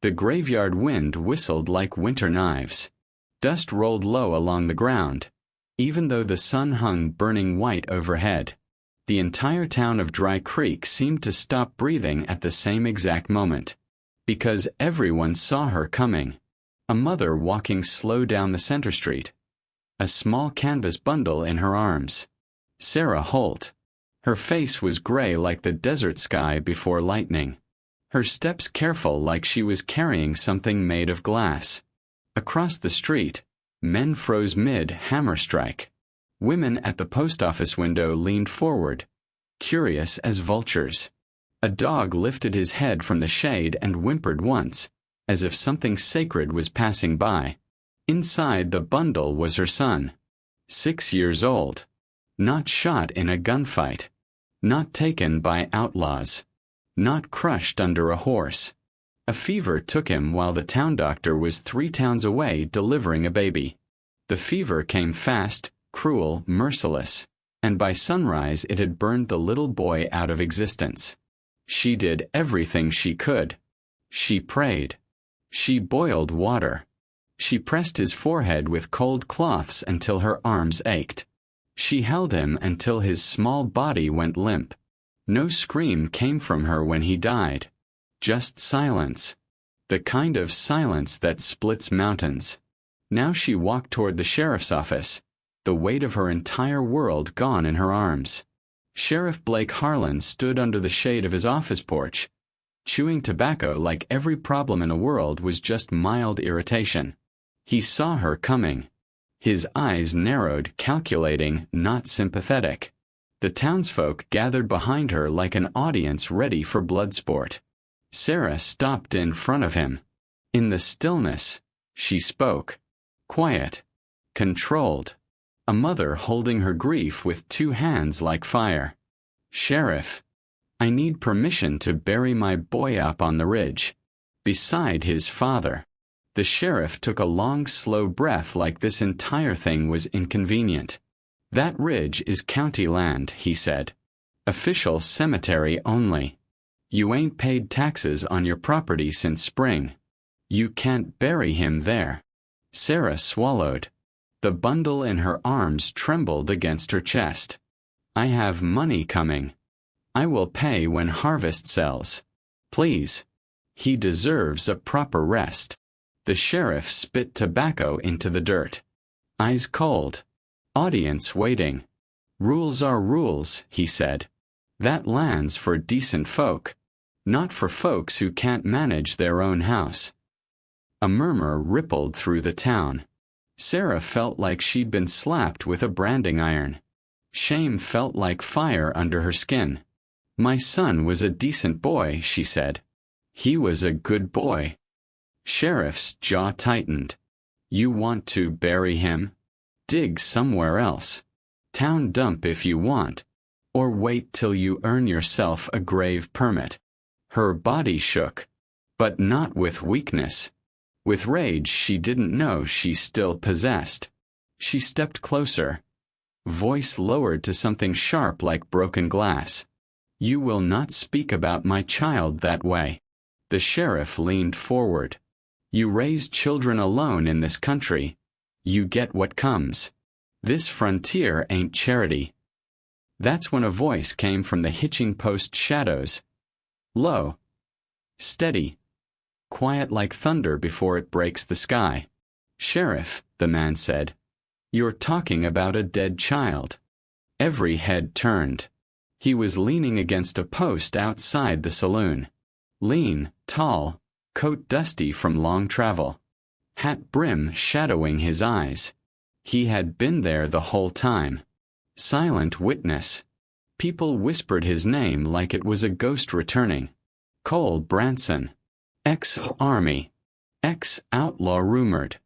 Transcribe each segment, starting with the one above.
The graveyard wind whistled like winter knives. Dust rolled low along the ground, even though the sun hung burning white overhead. The entire town of Dry Creek seemed to stop breathing at the same exact moment, because everyone saw her coming. A mother walking slow down the center street, a small canvas bundle in her arms. Sarah Holt. Her face was gray like the desert sky before lightning. Her steps careful like she was carrying something made of glass. Across the street, men froze mid-hammer strike. Women at the post office window leaned forward, curious as vultures. A dog lifted his head from the shade and whimpered once, as if something sacred was passing by. Inside the bundle was her son, 6 years old. Not shot in a gunfight. Not taken by outlaws. Not crushed under a horse. A fever took him while the town doctor was 3 towns away delivering a baby. The fever came fast, cruel, merciless, and by sunrise it had burned the little boy out of existence. She did everything she could. She prayed. She boiled water. She pressed his forehead with cold cloths until her arms ached. She held him until his small body went limp. No scream came from her when he died. Just silence. The kind of silence that splits mountains. Now she walked toward the sheriff's office, the weight of her entire world gone in her arms. Sheriff Blake Harlan stood under the shade of his office porch, chewing tobacco like every problem in the world was just mild irritation. He saw her coming. His eyes narrowed, calculating, not sympathetic. The townsfolk gathered behind her like an audience ready for blood sport. Sarah stopped in front of him. In the stillness, she spoke. Quiet. Controlled. A mother holding her grief with 2 hands like fire. Sheriff, I need permission to bury my boy up on the ridge, beside his father. The sheriff took a long, slow breath like this entire thing was inconvenient. That ridge is county land, he said. Official cemetery only. You ain't paid taxes on your property since spring. You can't bury him there. Sarah swallowed. The bundle in her arms trembled against her chest. I have money coming. I will pay when harvest sells. Please. He deserves a proper rest. The sheriff spit tobacco into the dirt. Eyes cold. Audience waiting. Rules are rules, he said. That land's for decent folk, not for folks who can't manage their own house. A murmur rippled through the town. Sarah felt like she'd been slapped with a branding iron. Shame felt like fire under her skin. My son was a decent boy, she said. He was a good boy. Sheriff's jaw tightened. You want to bury him? Dig somewhere else. Town dump if you want. Or wait till you earn yourself a grave permit. Her body shook, but not with weakness. With rage she didn't know she still possessed. She stepped closer. Voice lowered to something sharp like broken glass. You will not speak about my child that way. The sheriff leaned forward. You raise children alone in this country. You get what comes. This frontier ain't charity. That's when a voice came from the hitching post shadows. Low. Steady. Quiet like thunder before it breaks the sky. Sheriff, the man said. You're talking about a dead child. Every head turned. He was leaning against a post outside the saloon. Lean, tall, coat dusty from long travel. Hat brim shadowing his eyes. He had been there the whole time. Silent witness. People whispered his name like it was a ghost returning. Cole Branson. Ex-Army. Ex-outlaw rumored.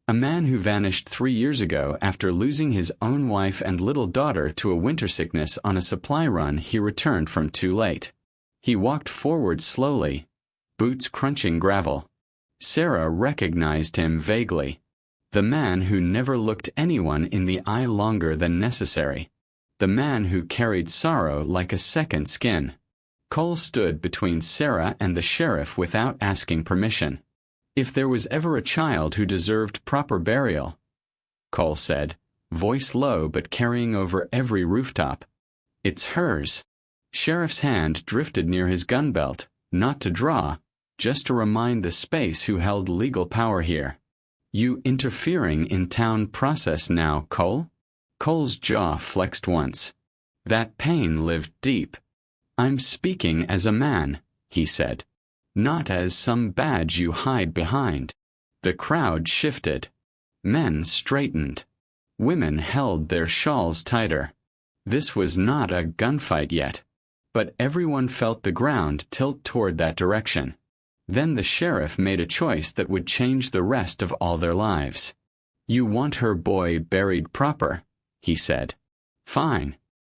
A man who vanished 3 years ago after losing his own wife and little daughter to a winter sickness on a supply run he returned from too late. He walked forward slowly, boots crunching gravel. Sarah recognized him vaguely. The man who never looked anyone in the eye longer than necessary. The man who carried sorrow like a second skin. Cole stood between Sarah and the sheriff without asking permission. If there was ever a child who deserved proper burial, Cole said, voice low but carrying over every rooftop, it's hers. Sheriff's hand drifted near his gun belt, not to draw, just to remind the space who held legal power here. You interfering in town process now, Cole? Cole's jaw flexed once. That pain lived deep. I'm speaking as a man, he said. Not as some badge you hide behind. The crowd shifted. Men straightened. Women held their shawls tighter. This was not a gunfight yet, but everyone felt the ground tilt toward that direction. Then the sheriff made a choice that would change the rest of all their lives. You want her boy buried proper, he said. Fine.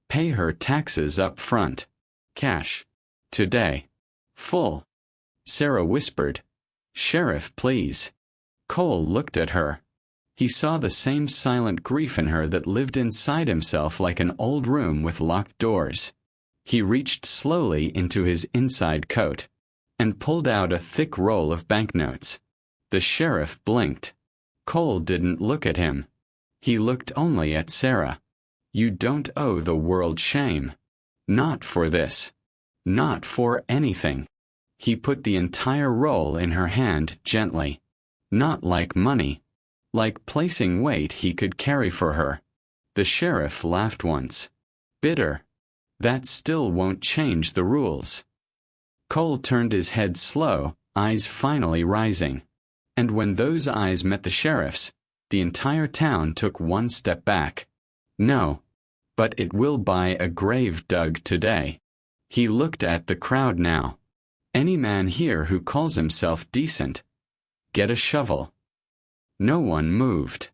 Pay her taxes up front. Cash. Today. Full. Sarah whispered, Sheriff, please. Cole looked at her. He saw the same silent grief in her that lived inside himself like an old room with locked doors. He reached slowly into his inside coat and pulled out a thick roll of banknotes. The sheriff blinked. Cole didn't look at him. He looked only at Sarah. You don't owe the world shame. Not for this. Not for anything. He put the entire roll in her hand gently. Not like money. Like placing weight he could carry for her. The sheriff laughed once. Bitter. That still won't change the rules. Cole turned his head slow, eyes finally rising. And when those eyes met the sheriff's, the entire town took one step back. No. But it will buy a grave dug today. He looked at the crowd now. Any man here who calls himself decent. Get a shovel. No one moved.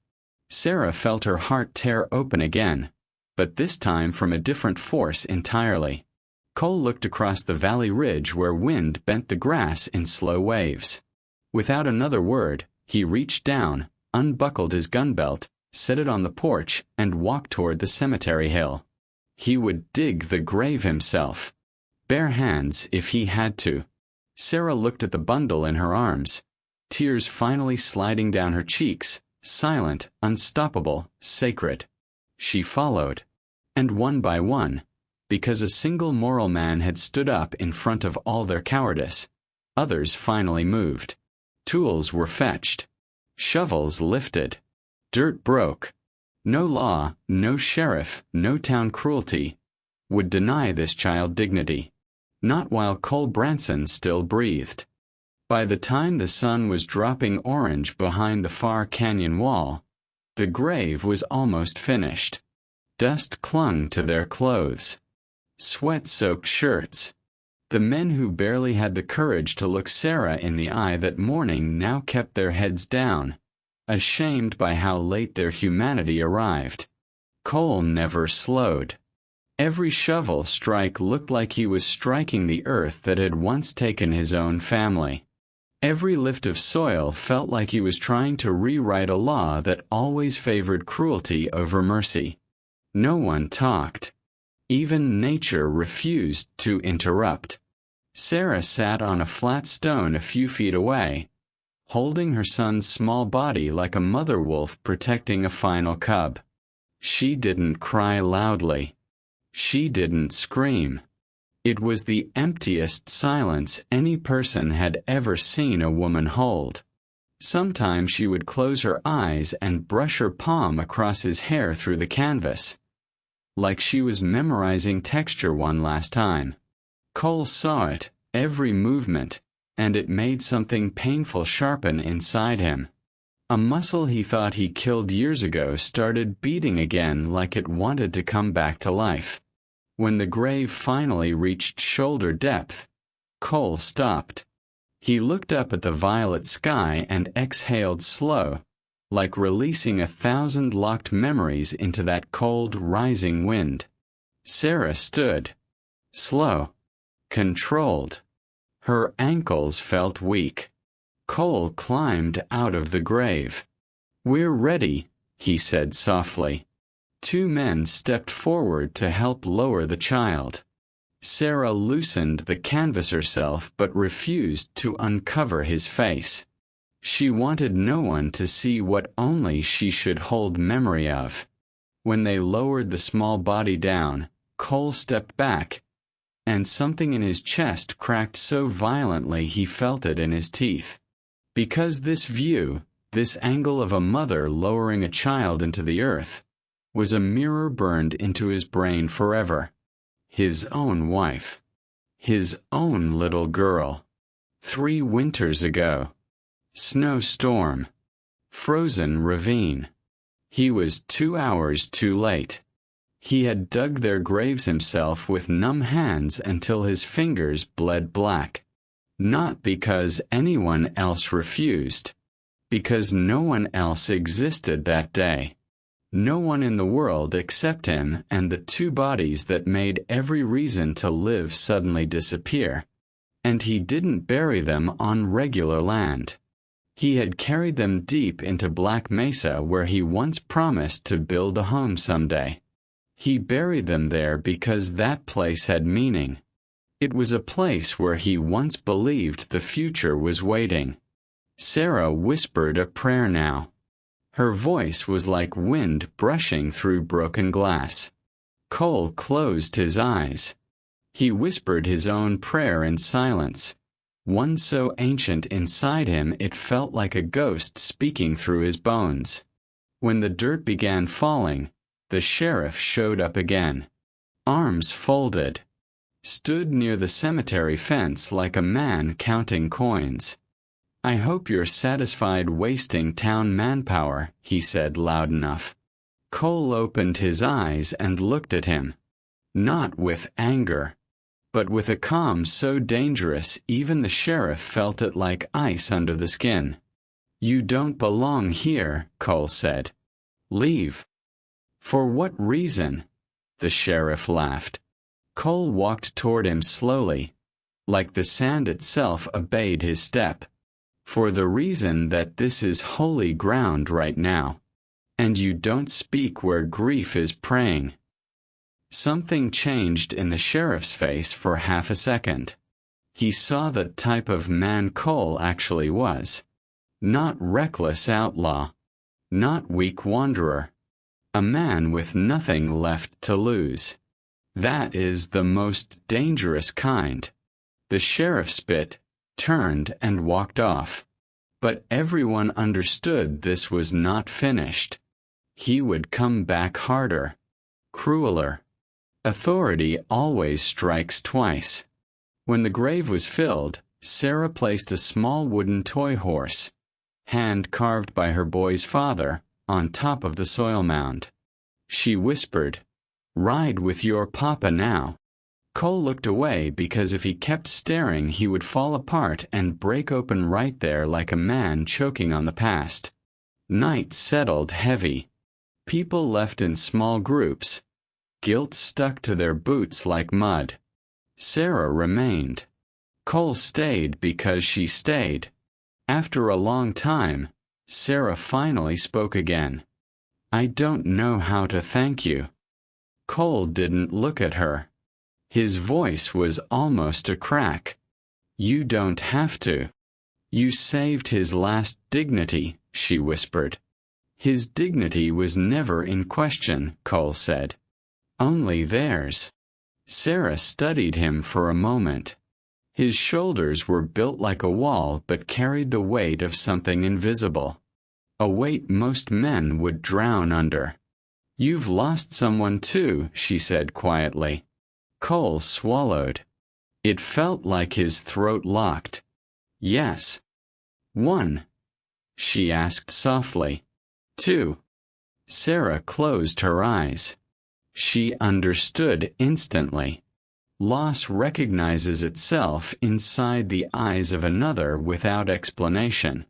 Sarah felt her heart tear open again, but this time from a different force entirely. Cole looked across the valley ridge where wind bent the grass in slow waves. Without another word, he reached down, unbuckled his gun belt, set it on the porch, and walked toward the cemetery hill. He would dig the grave himself. Bare hands if he had to. Sarah looked at the bundle in her arms, tears finally sliding down her cheeks, silent, unstoppable, sacred. She followed. And one by one, because a single moral man had stood up in front of all their cowardice, others finally moved. Tools were fetched. Shovels lifted. Dirt broke. No law, no sheriff, no town cruelty would deny this child dignity. Not while Cole Branson still breathed. By the time the sun was dropping orange behind the far canyon wall, the grave was almost finished. Dust clung to their clothes. Sweat-soaked shirts. The men who barely had the courage to look Sarah in the eye that morning now kept their heads down, ashamed by how late their humanity arrived. Cole never slowed. Every shovel strike looked like he was striking the earth that had once taken his own family. Every lift of soil felt like he was trying to rewrite a law that always favored cruelty over mercy. No one talked. Even nature refused to interrupt. Sarah sat on a flat stone a few feet away, holding her son's small body like a mother wolf protecting a final cub. She didn't cry loudly. She didn't scream. It was the emptiest silence any person had ever seen a woman hold. Sometimes she would close her eyes and brush her palm across his hair through the canvas, like she was memorizing texture one last time. Cole saw it, every movement, and it made something painful sharpen inside him. A muscle he thought he killed years ago started beating again like it wanted to come back to life. When the grave finally reached shoulder depth, Cole stopped. He looked up at the violet sky and exhaled slow, like releasing 1,000 locked memories into that cold, rising wind. Sarah stood. Slow. Controlled. Her ankles felt weak. Cole climbed out of the grave. "We're ready," he said softly. 2 men stepped forward to help lower the child. Sarah loosened the canvas herself but refused to uncover his face. She wanted no one to see what only she should hold memory of. When they lowered the small body down, Cole stepped back, and something in his chest cracked so violently he felt it in his teeth. Because this view, this angle of a mother lowering a child into the earth, was a mirror burned into his brain forever. His own wife. His own little girl. 3 winters ago. Snowstorm. Frozen ravine. He was 2 hours too late. He had dug their graves himself with numb hands until his fingers bled black. Not because anyone else refused. Because no one else existed that day. No one in the world except him and the 2 bodies that made every reason to live suddenly disappear. And he didn't bury them on regular land. He had carried them deep into Black Mesa where he once promised to build a home someday. He buried them there because that place had meaning. It was a place where he once believed the future was waiting. Sarah whispered a prayer now. Her voice was like wind brushing through broken glass. Cole closed his eyes. He whispered his own prayer in silence, one so ancient inside him it felt like a ghost speaking through his bones. When the dirt began falling, the sheriff showed up again. Arms folded. Stood near the cemetery fence like a man counting coins. "I hope you're satisfied wasting town manpower," he said loud enough. Cole opened his eyes and looked at him. Not with anger, but with a calm so dangerous even the sheriff felt it like ice under the skin. "You don't belong here," Cole said. "Leave." "For what reason?" The sheriff laughed. Cole walked toward him slowly, like the sand itself obeyed his step. "For the reason that this is holy ground right now, and you don't speak where grief is praying." Something changed in the sheriff's face for half a second. He saw the type of man Cole actually was. Not reckless outlaw. Not weak wanderer. A man with nothing left to lose. That is the most dangerous kind. The sheriff spit, turned, and walked off. But everyone understood this was not finished. He would come back harder. Crueler. Authority always strikes twice. When the grave was filled, Sarah placed a small wooden toy horse, hand carved by her boy's father, on top of the soil mound. She whispered, "Ride with your papa now." Cole looked away because if he kept staring he would fall apart and break open right there like a man choking on the past. Night settled heavy. People left in small groups. Guilt stuck to their boots like mud. Sarah remained. Cole stayed because she stayed. After a long time, Sarah finally spoke again. "I don't know how to thank you." Cole didn't look at her. His voice was almost a crack. "You don't have to. You saved his last dignity," she whispered. "His dignity was never in question," Cole said. "Only theirs." Sarah studied him for a moment. His shoulders were built like a wall but carried the weight of something invisible. A weight most men would drown under. "You've lost someone too," she said quietly. Cole swallowed. It felt like his throat locked. "Yes." "One?" she asked softly. "Two." Sarah closed her eyes. She understood instantly. Loss recognizes itself inside the eyes of another without explanation.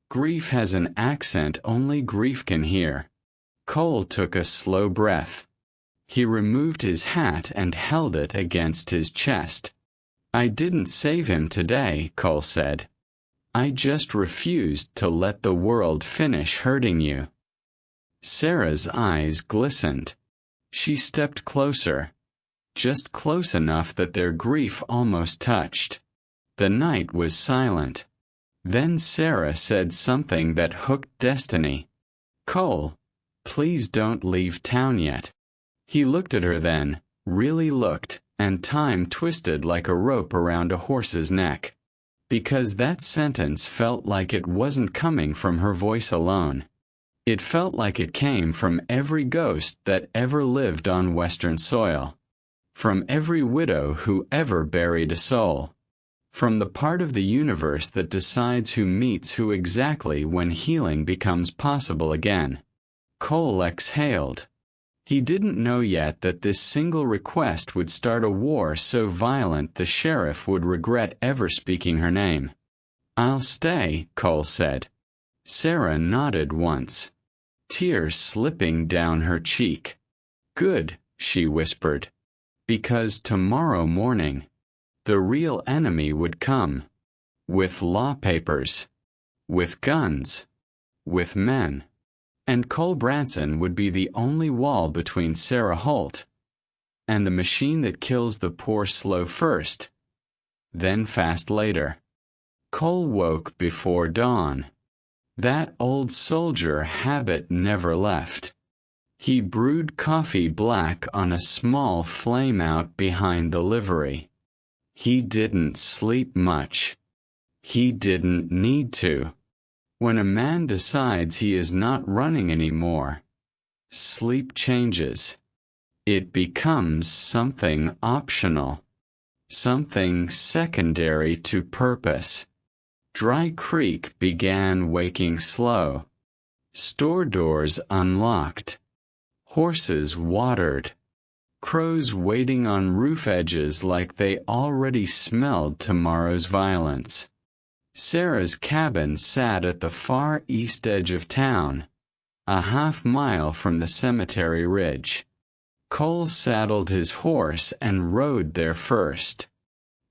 Grief has an accent only grief can hear. Cole took a slow breath. He removed his hat and held it against his chest. "I didn't save him today," Cole said. "I just refused to let the world finish hurting you." Sarah's eyes glistened. She stepped closer, just close enough that their grief almost touched. The night was silent. Then Sarah said something that hooked Destiny. "Cole, please don't leave town yet." He looked at her then, really looked, and time twisted like a rope around a horse's neck. Because that sentence felt like it wasn't coming from her voice alone. It felt like it came from every ghost that ever lived on Western soil. From every widow who ever buried a soul. From the part of the universe that decides who meets who exactly when healing becomes possible again. Cole exhaled. He didn't know yet that this single request would start a war so violent the sheriff would regret ever speaking her name. "I'll stay," Cole said. Sarah nodded once, tears slipping down her cheek. "Good," she whispered. Because tomorrow morning, the real enemy would come. With law papers. With guns. With men. And Cole Branson would be the only wall between Sarah Holt and the machine that kills the poor slow first, then fast later. Cole woke before dawn. That old soldier habit never left. He brewed coffee black on a small flame out behind the livery. He didn't sleep much. He didn't need to. When a man decides he is not running anymore, sleep changes. It becomes something optional, something secondary to purpose. Dry Creek began waking slow. Store doors unlocked. Horses watered. Crows waiting on roof edges like they already smelled tomorrow's violence. Sarah's cabin sat at the far east edge of town, a half-mile from the cemetery ridge. Cole saddled his horse and rode there first.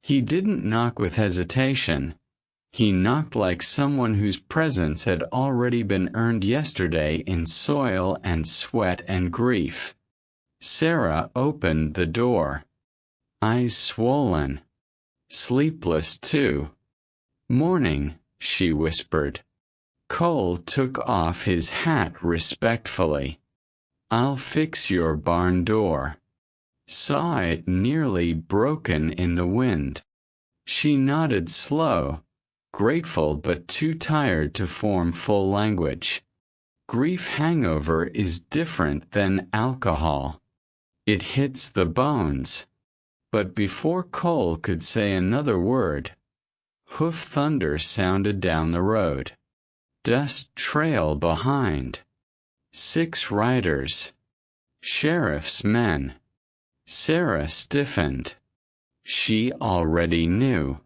He didn't knock with hesitation. He knocked like someone whose presence had already been earned yesterday in soil and sweat and grief. Sarah opened the door. Eyes swollen. Sleepless, too. "Morning," she whispered. Cole took off his hat respectfully. "I'll fix your barn door." Saw it nearly broken in the wind. She nodded slow, grateful but too tired to form full language. Grief hangover is different than alcohol. It hits the bones. But before Cole could say another word, hoof thunder sounded down the road. Dust trail behind. 6 riders. Sheriff's men. Sarah stiffened. She already knew.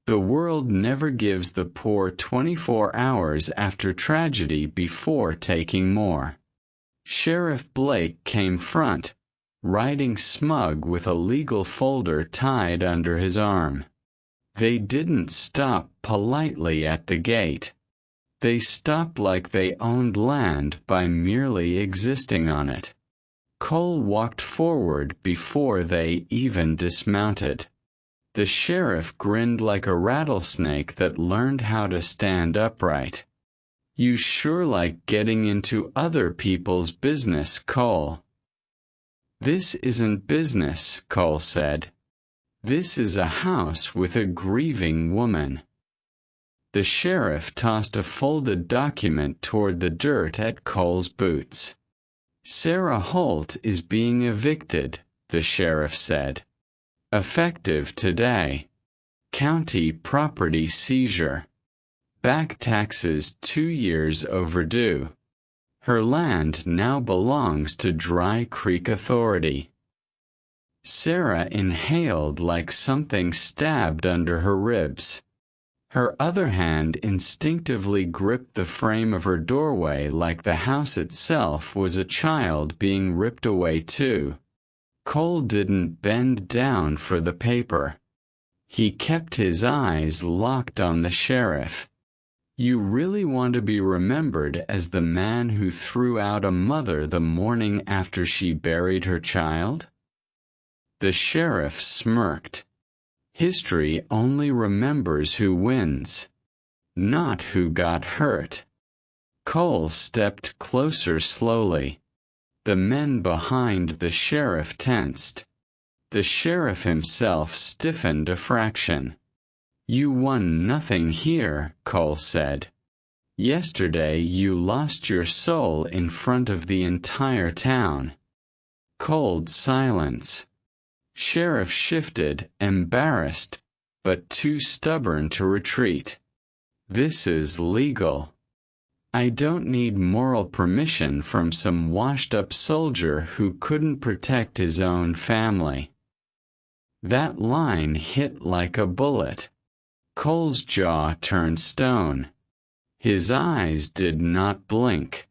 The world never gives the poor 24 hours after tragedy before taking more. Sheriff Blake came front, riding smug with a legal folder tied under his arm. They didn't stop politely at the gate. They stopped like they owned land by merely existing on it. Cole walked forward before they even dismounted. The sheriff grinned like a rattlesnake that learned how to stand upright. "You sure like getting into other people's business, Cole." "This isn't business," Cole said. "This is a house with a grieving woman." The sheriff tossed a folded document toward the dirt at Cole's boots. "Sarah Holt is being evicted," the sheriff said. "Effective today. County property seizure. Back taxes 2 years overdue. Her land now belongs to Dry Creek Authority." Sarah inhaled like something stabbed under her ribs. Her other hand instinctively gripped the frame of her doorway like the house itself was a child being ripped away too. Cole didn't bend down for the paper. He kept his eyes locked on the sheriff. "You really want to be remembered as the man who threw out a mother the morning after she buried her child?" The sheriff smirked. "History only remembers who wins." not who got hurt. Cole stepped closer slowly. The men behind the sheriff tensed. The sheriff himself stiffened a fraction. "You won nothing here," Cole said. "Yesterday you lost your soul in front of the entire town." Cold silence. Sheriff shifted, embarrassed, but too stubborn to retreat. "This is legal. I don't need moral permission from some washed-up soldier who couldn't protect his own family." That line hit like a bullet. Cole's jaw turned stone. His eyes did not blink.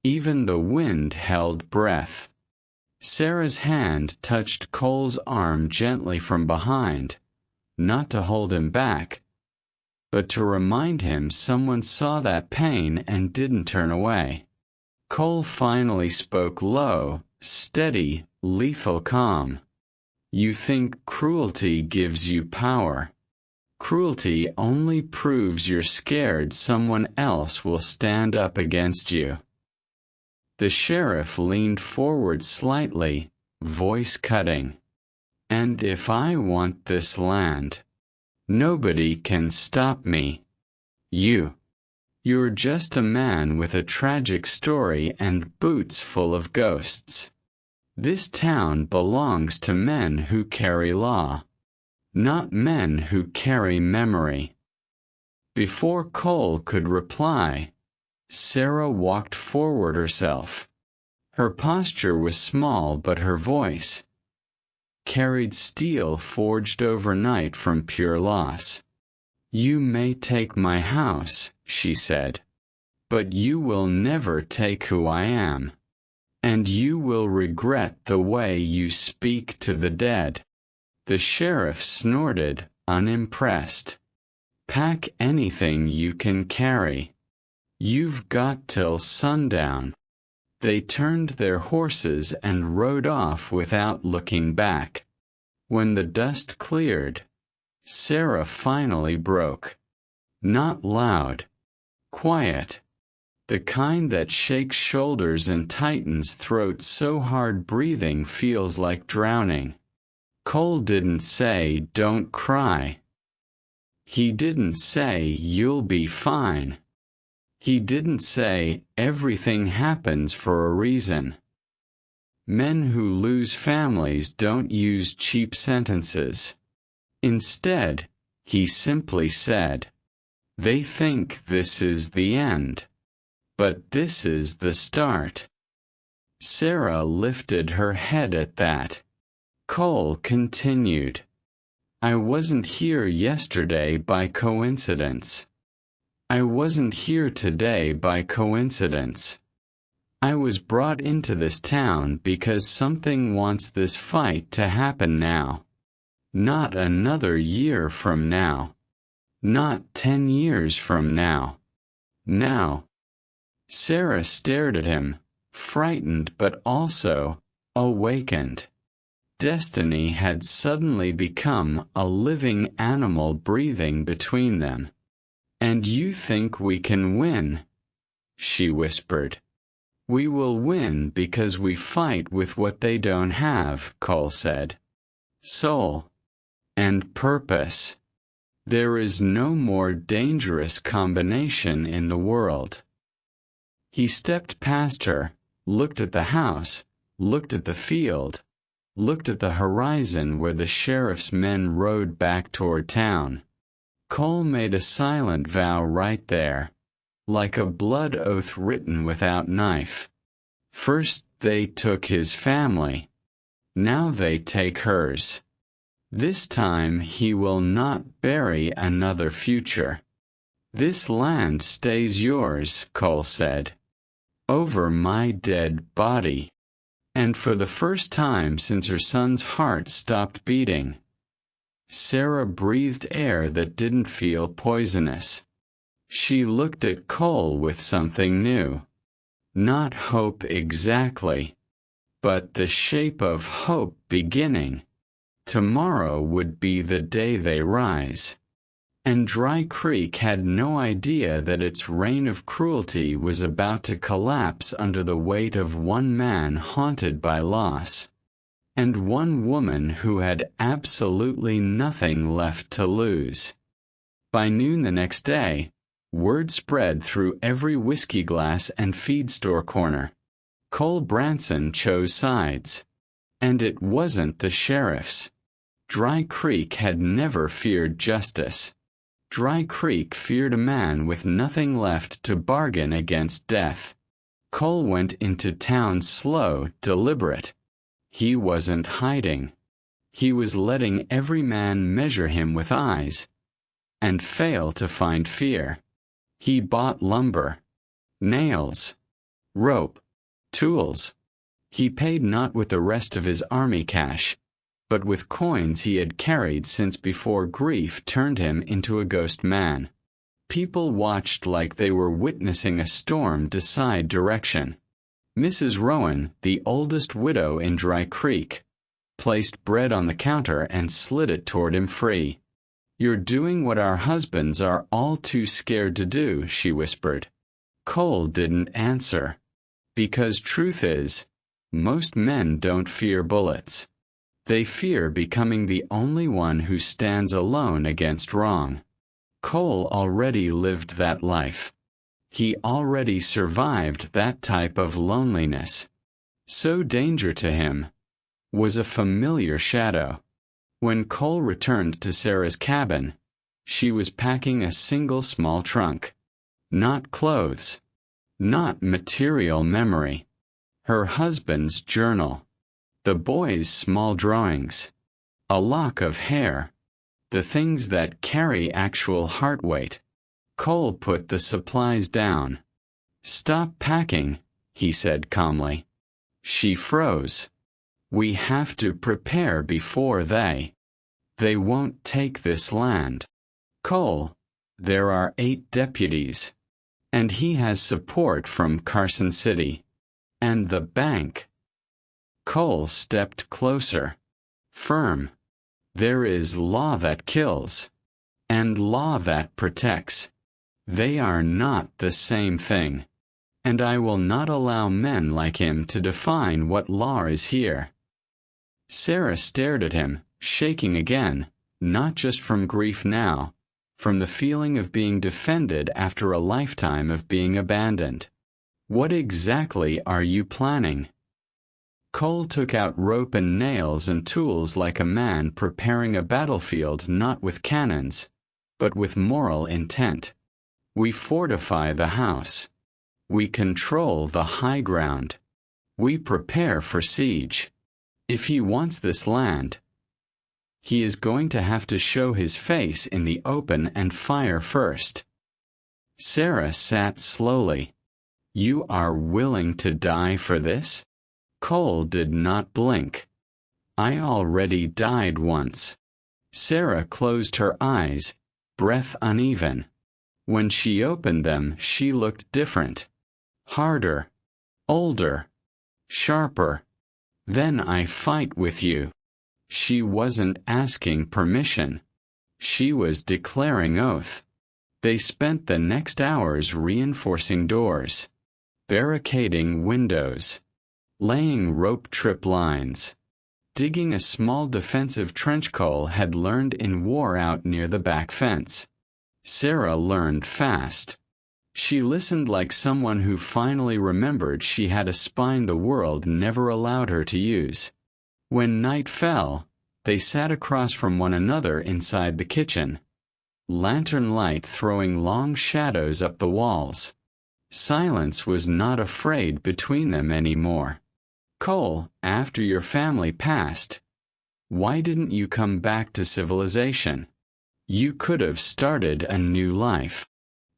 Even the wind held breath. Sarah's hand touched Cole's arm gently from behind, not to hold him back, but to remind him someone saw that pain and didn't turn away. Cole finally spoke low, steady, lethal calm. "You think cruelty gives you power. Cruelty only proves you're scared someone else will stand up against you." The sheriff leaned forward slightly, voice cutting. "And if I want this land, nobody can stop me. You're just a man with a tragic story and boots full of ghosts. This town belongs to men who carry law, not men who carry memory." Before Cole could reply, Sarah walked forward herself. Her posture was small, but her voice carried steel forged overnight from pure loss. "You may take my house," she said, "but you will never take who I am. And you will regret the way you speak to the dead." The sheriff snorted, unimpressed. "Pack anything you can carry. You've got till sundown." They turned their horses and rode off without looking back. When the dust cleared, Sarah finally broke. Not loud. Quiet. The kind that shakes shoulders and tightens throat so hard breathing feels like drowning. Cole didn't say, "Don't cry." He didn't say, "You'll be fine." He didn't say, "Everything happens for a reason." Men who lose families don't use cheap sentences. Instead, he simply said, "They think this is the end. But this is the start." Sarah lifted her head at that. Cole continued, "I wasn't here yesterday by coincidence. I wasn't here today by coincidence. I was brought into this town because something wants this fight to happen now. Not another year from now. Not 10 years from now. Now." Sarah stared at him, frightened but also awakened. Destiny had suddenly become a living animal breathing between them. "And you think we can win?" she whispered. "We will win because we fight with what they don't have," Cole said. "Soul. And purpose. There is no more dangerous combination in the world." He stepped past her, looked at the house, looked at the field, looked at the horizon where the sheriff's men rode back toward town. Cole made a silent vow right there, like a blood oath written without knife. First they took his family. Now they take hers. This time he will not bury another future. "This land stays yours," Cole said, "over my dead body." And for the first time since her son's heart stopped beating, Sarah breathed air that didn't feel poisonous. She looked at Cole with something new. Not hope exactly, but the shape of hope beginning. Tomorrow would be the day they rise. And Dry Creek had no idea that its reign of cruelty was about to collapse under the weight of one man haunted by loss, and one woman who had absolutely nothing left to lose. By noon the next day, word spread through every whiskey glass and feed store corner. Cole Branson chose sides. And it wasn't the sheriff's. Dry Creek had never feared justice. Dry Creek feared a man with nothing left to bargain against death. Cole went into town slow, deliberate. He wasn't hiding. He was letting every man measure him with eyes, and fail to find fear. He bought lumber, nails, rope, tools. He paid not with the rest of his army cash, but with coins he had carried since before grief turned him into a ghost man. People watched like they were witnessing a storm decide direction. Mrs. Rowan, the oldest widow in Dry Creek, placed bread on the counter and slid it toward him free. "You're doing what our husbands are all too scared to do," she whispered. Cole didn't answer. Because truth is, most men don't fear bullets. They fear becoming the only one who stands alone against wrong. Cole already lived that life. He already survived that type of loneliness. So danger to him was a familiar shadow. When Cole returned to Sarah's cabin, she was packing a single small trunk. Not clothes. Not material memory. Her husband's journal. The boys' small drawings. A lock of hair. The things that carry actual heart weight. Cole put the supplies down. "Stop packing," he said calmly. She froze. "We have to prepare before they won't take this land." "Cole, there are 8 deputies. And he has support from Carson City. And the bank." Cole stepped closer. Firm. "There is law that kills. And law that protects. They are not the same thing. And I will not allow men like him to define what law is here." Sarah stared at him, shaking again, not just from grief now, from the feeling of being defended after a lifetime of being abandoned. "What exactly are you planning?" Cole took out rope and nails and tools like a man preparing a battlefield not with cannons, but with moral intent. "We fortify the house. We control the high ground. We prepare for siege. If he wants this land, he is going to have to show his face in the open and fire first." Sarah sat slowly. "You are willing to die for this?" Cole did not blink. "I already died once." Sarah closed her eyes, breath uneven. When she opened them, she looked different. Harder. Older. Sharper. "Then I fight with you." She wasn't asking permission. She was declaring oath. They spent the next hours reinforcing doors, barricading windows, laying rope trip lines, digging a small defensive trench Cole had learned in war out near the back fence. Sarah learned fast. She listened like someone who finally remembered she had a spine the world never allowed her to use. When night fell, they sat across from one another inside the kitchen, lantern light throwing long shadows up the walls. Silence was not afraid between them anymore. "Cole, after your family passed, why didn't you come back to civilization? You could have started a new life."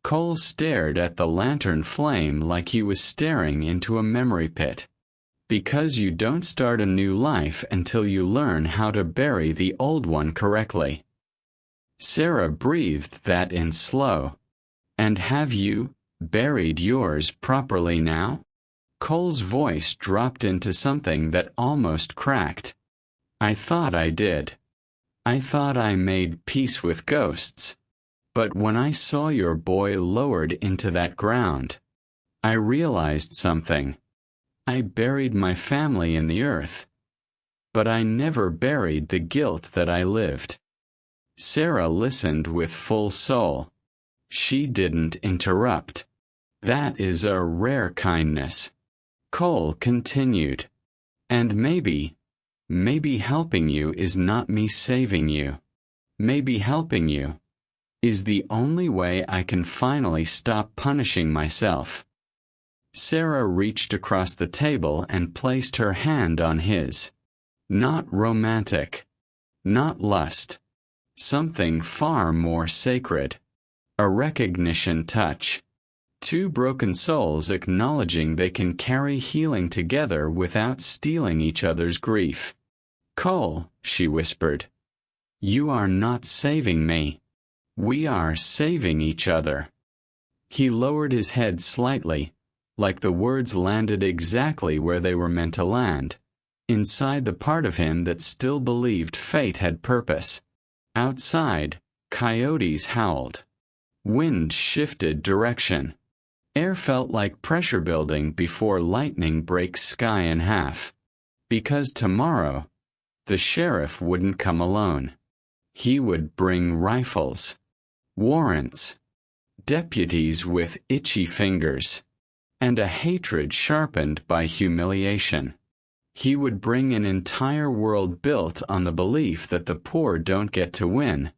Cole stared at the lantern flame like he was staring into a memory pit. "Because you don't start a new life until you learn how to bury the old one correctly." Sarah breathed that in slow. "And have you buried yours properly now?" Cole's voice dropped into something that almost cracked. "I thought I did. I thought I made peace with ghosts. But when I saw your boy lowered into that ground, I realized something. I buried my family in the earth, but I never buried the guilt that I lived." Sarah listened with full soul. She didn't interrupt. That is a rare kindness. Cole continued. "And maybe helping you is not me saving you. Maybe helping you is the only way I can finally stop punishing myself." Sarah reached across the table and placed her hand on his. Not romantic, not lust, something far more sacred. A recognition touch. Two broken souls acknowledging they can carry healing together without stealing each other's grief. "Cole," she whispered, "you are not saving me. We are saving each other." He lowered his head slightly, like the words landed exactly where they were meant to land, inside the part of him that still believed fate had purpose. Outside, coyotes howled. Wind shifted direction. Air felt like pressure building before lightning breaks sky in half. Because tomorrow, the sheriff wouldn't come alone. He would bring rifles, warrants, deputies with itchy fingers, and a hatred sharpened by humiliation. He would bring an entire world built on the belief that the poor don't get to win,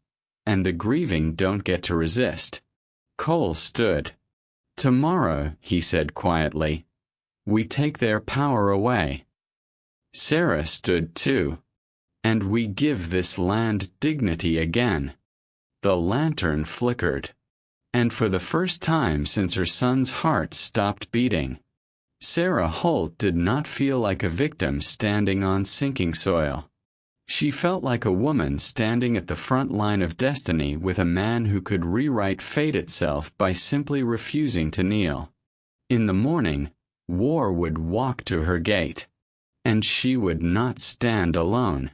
and the grieving don't get to resist. Cole stood. "Tomorrow," he said quietly, "we take their power away." Sarah stood too. "And we give this land dignity again." The lantern flickered. And for the first time since her son's heart stopped beating, Sarah Holt did not feel like a victim standing on sinking soil. She felt like a woman standing at the front line of destiny with a man who could rewrite fate itself by simply refusing to kneel. In the morning, war would walk to her gate, and she would not stand alone.